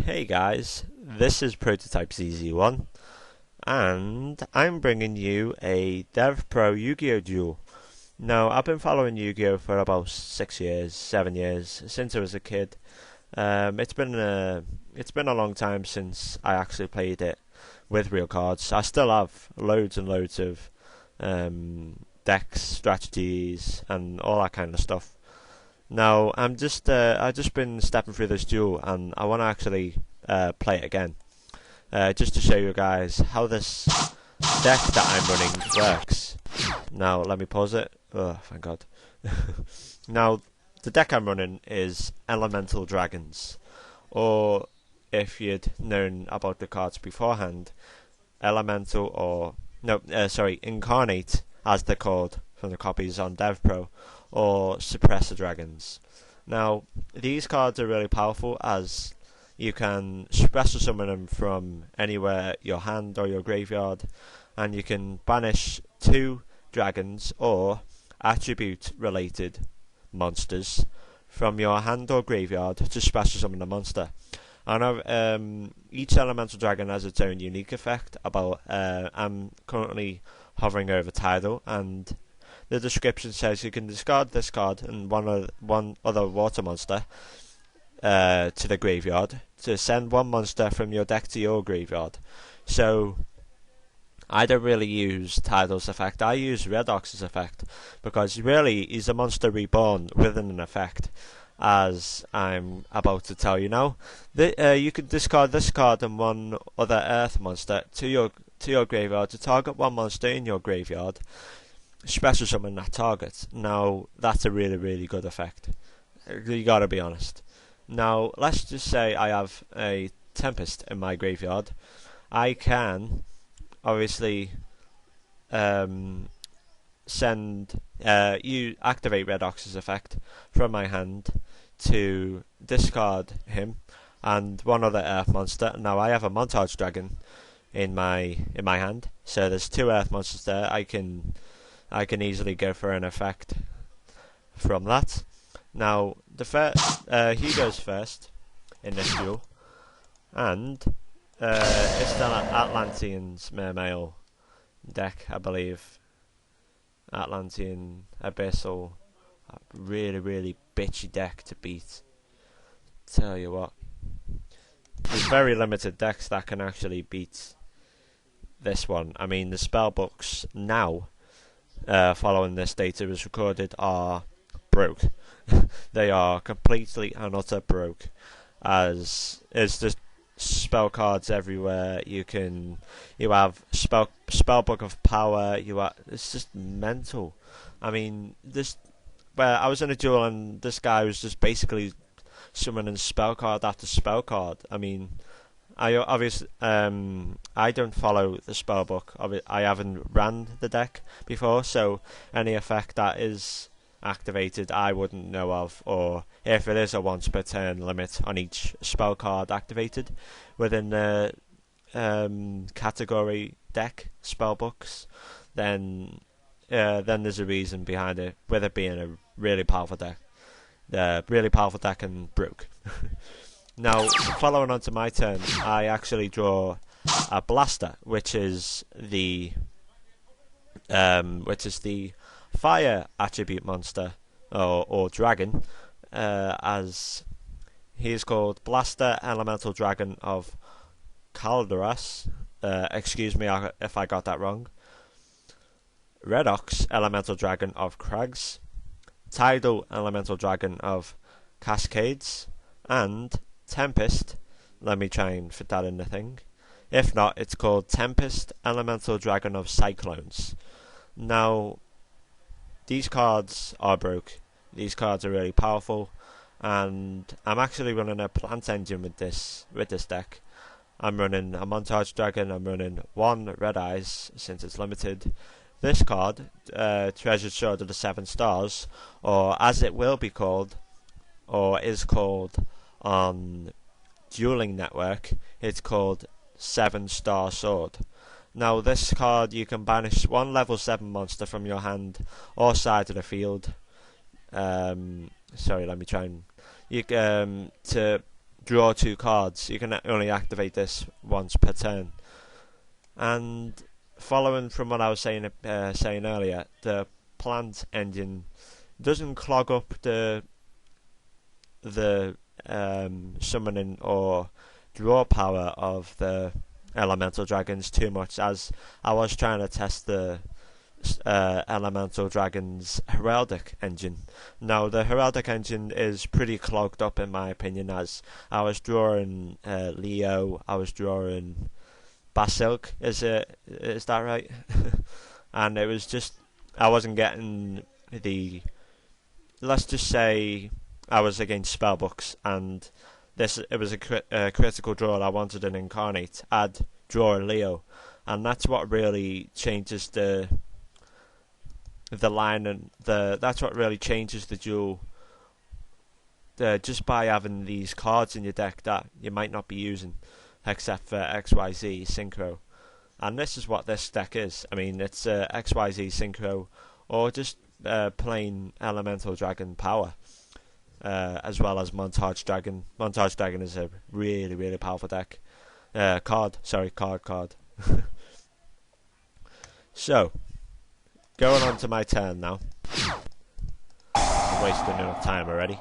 Hey guys, this is Prototype ZZ1 and I'm bringing you a DevPRO Yu-Gi-Oh duel. Now, I've been following Yu-Gi-Oh for about 6 years, 7 years, since I was a kid. It's been a long time since I actually played it with real cards. I still have loads and loads of decks, strategies and all that kind of stuff. Now, I've just been stepping through this duel, and I want to actually play it again, just to show you guys how this deck that I'm running works. Now, let me pause it. Oh, thank God. Now, the deck I'm running is Elemental Dragons, or if you'd known about the cards beforehand, Elemental or Incarnate, as they're called from the copies on DevPRO, or Suppressor Dragons. Now, these cards are really powerful as you can special summon them from anywhere, your hand or your graveyard, and you can banish 2 dragons or attribute related monsters from your hand or graveyard to special summon a monster. And each elemental dragon has its own unique effect. I'm currently hovering over title, and the description says you can discard this card and one other water monster to the graveyard to send one monster from your deck to your graveyard. So I don't really use Title's effect. I use Redox's effect because really he's a monster reborn within an effect, as I'm about to tell you now. You can discard this card and one other earth monster to your graveyard to target one monster in your graveyard. Special summon that target. Now, that's a really good effect. You gotta be honest. Now, let's just say I have a Tempest in my graveyard. I can obviously you activate Redox's effect from my hand to discard him and one other earth monster. Now, I have a Montage Dragon in my hand, so there's 2 earth monsters there. I can easily go for an effect from that. Now, he goes first in this duel, and it's the Atlantean's Mermail deck, I believe. Atlantean Abyssal, really bitchy deck to beat. Tell you what, there's very limited decks that can actually beat this one. I mean, the spell books now, following this data was recorded, are broke. They are completely and utter broke, as is the spell cards everywhere. You have spellbook of power. It's just mental. I mean, where I was in a duel and this guy was just basically summoning spell card after spell card. I mean, I don't follow the spellbook. I haven't ran the deck before, so any effect that is activated I wouldn't know of, or if it is a once per turn limit on each spell card activated within the category deck spellbooks, then there's a reason behind it, with it being a really powerful deck. Really powerful deck and broke. Now, following on to my turn, I actually draw a Blaster, which is the fire attribute monster or dragon, as he is called Blaster Elemental Dragon of Calderas. Excuse me if I got that wrong. Redox Elemental Dragon of Crags, Tidal Elemental Dragon of Cascades, and Tempest. Let me try and fit that in the thing. If not, it's called Tempest Elemental Dragon of Cyclones. Now, these cards are broke. These cards are really powerful, and I'm actually running a plant engine with this deck. I'm running a Montage Dragon. I'm running 1 Red Eyes since it's limited. This card, Treasured Sword of the 7 Stars, or as it will be called, or is called on Dueling Network, it's called 7-Star Sword. Now, this card, you can banish 1 level 7 monster from your hand or side of the field. Sorry, let me try and to draw 2 cards. You can only activate this once per turn. And following from what I was saying earlier, the plant engine doesn't clog up the summoning or draw power of the elemental dragons too much, as I was trying to test the elemental dragon's heraldic engine. Now the heraldic engine is pretty clogged up in my opinion, as I was drawing Leo, I was drawing Basilic, is that right? And it was just, I wasn't getting let's just say I was against spellbooks, and it was a critical draw. I wanted an Incarnate, I'd draw a Leo, and that's what really changes the line, and that's what really changes the duel. Just by having these cards in your deck that you might not be using, except for XYZ Synchro, and this is what this deck is. I mean, it's XYZ Synchro, or just plain Elemental Dragon power, as well as Montage Dragon. Montage Dragon is a really, really powerful deck. Card. So, going on to my turn now. I'm wasting enough time already.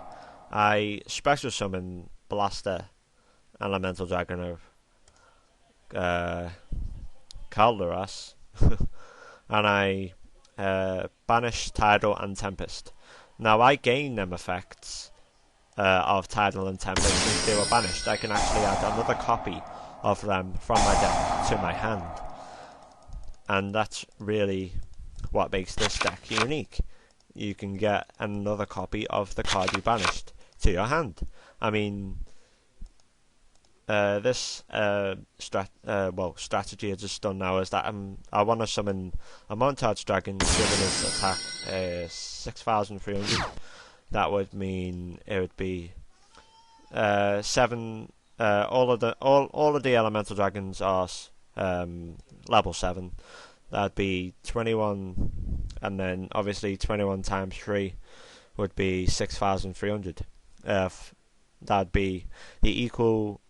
I special summon Blaster, Elemental Dragon of Calderas, and I banish Tidal and Tempest. Now I gain them effects of Tidal and Tempest since they were banished. I can actually add another copy of them from my deck to my hand, and that's really what makes this deck unique. You can get another copy of the card you banished to your hand. I mean, this strategy I just done now is that I want to summon a Montage Dragon, giving its attack 6,300. That would mean it would be 7. All of the elemental dragons are level 7. That'd be 21, and then obviously 21 times 3 would be 6,300. That'd be the equal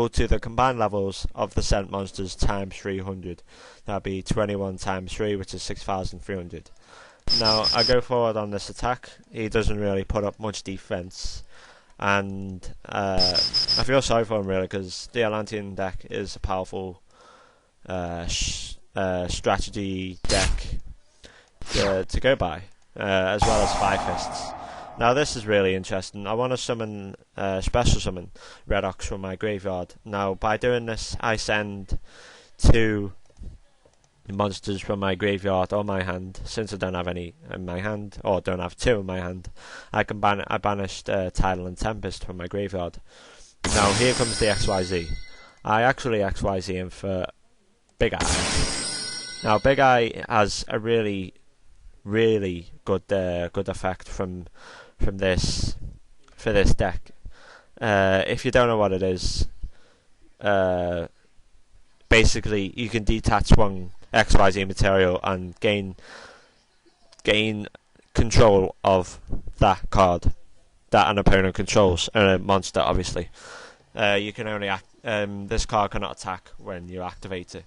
to the combined levels of the sent monsters times 300. That'd be 21 times 3, which is 6,300. Now I go forward on this attack. He doesn't really put up much defense, and I feel sorry for him really, because the Atlantean deck is a powerful strategy deck to go by, as well as Five Fists. Now this is really interesting. I want to summon, special summon Red Ox from my graveyard. Now by doing this, I send 2 monsters from my graveyard or my hand. Since I don't have any in my hand, or don't have 2 in my hand, I banished Tidal and Tempest from my graveyard. Now here comes the XYZ. I actually XYZ him for Big Eye. Now Big Eye has a really, really good effect from this for this deck. If you don't know what it is, basically you can detach one XYZ material and gain control of that card that an opponent controls, a monster obviously. You can only this card cannot attack when you activate it.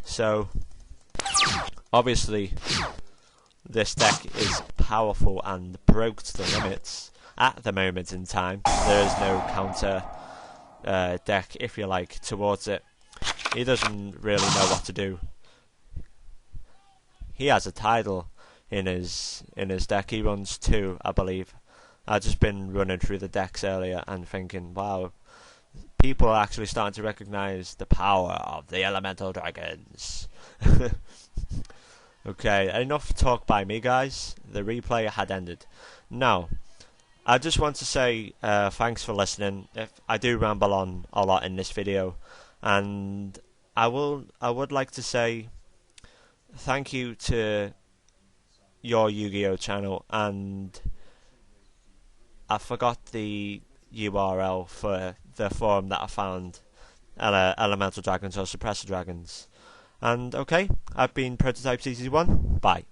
So obviously this deck is powerful and broke to the limits at the moment in time. There is no counter deck, if you like, towards it. He doesn't really know what to do. He has a Tidal in his deck. He runs 2, I believe. I've just been running through the decks earlier and thinking, wow, people are actually starting to recognise the power of the elemental dragons. Okay, enough talk by me, guys. The replay had ended. Now, I just want to say thanks for listening. If I do ramble on a lot in this video, and I would like to say thank you to your Yu-Gi-Oh channel, and I forgot the URL for the forum that I found, Elemental Dragons or Suppressor Dragons. And okay, I've been Prototype CC1. Bye.